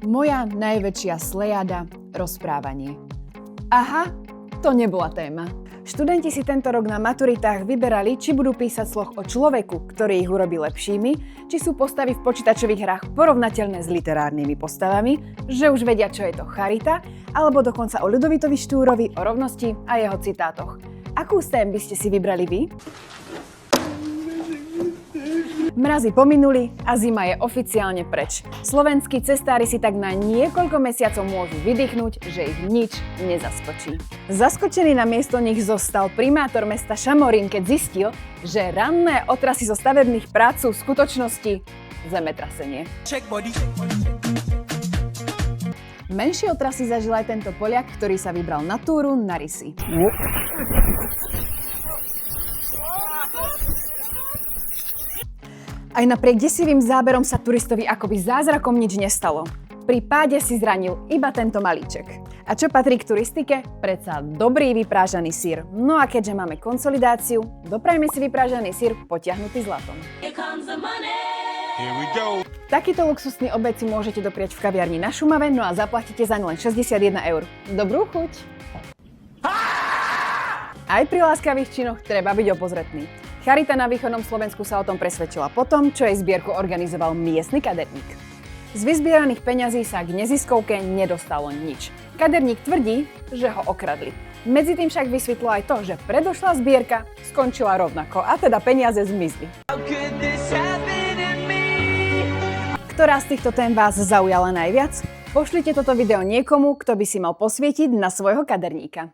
Moja najväčšia slejada – rozprávanie. Aha, to nebola téma. Študenti si tento rok na maturitách vyberali, či budú písať sloh o človeku, ktorý ich urobí lepšími, či sú postavy v počítačových hrách porovnateľné s literárnymi postavami, že už vedia, čo je to charita, alebo dokonca o Ľudovitovi Štúrovi, o rovnosti a jeho citátoch. Akú z tém by ste si vybrali vy? Mrazy pominuli a zima je oficiálne preč. Slovenskí cestári si tak na niekoľko mesiacov môžu vydýchnuť, že ich nič nezaskočí. Zaskočený na miesto nich zostal primátor mesta Šamorín, keď zistil, že ranné otrasy zo stavebných prác sú v skutočnosti zemetrasenie. Menšie otrasy zažil aj tento Poliak, ktorý sa vybral na túru na rysy. Aj napriek desivým záberom sa turistovi akoby zázrakom nič nestalo. Pri páde si zranil iba tento malíček. A čo patrí k turistike? Predsa dobrý vyprážaný syr. No a keďže máme konsolidáciu, doprajme si vyprážaný syr potiahnutý zlatom. Takýto luxusný obed si môžete dopriať v kaviarni na Šumave, no a zaplatíte zaň len 61 €. Dobrú chuť! Aj pri láskavých činoch treba byť obozretný. Charita na východnom Slovensku sa o tom presvedčila potom, čo jej zbierku organizoval miestny kaderník. Z vyzbieraných peňazí sa k neziskovke nedostalo nič. Kaderník tvrdí, že ho okradli. Medzi tým však vysvetlo aj to, že predošlá zbierka skončila rovnako, a teda peniaze zmizli. Ktorá z týchto tém vás zaujala najviac? Pošlite toto video niekomu, kto by si mal posvietiť na svojho kaderníka.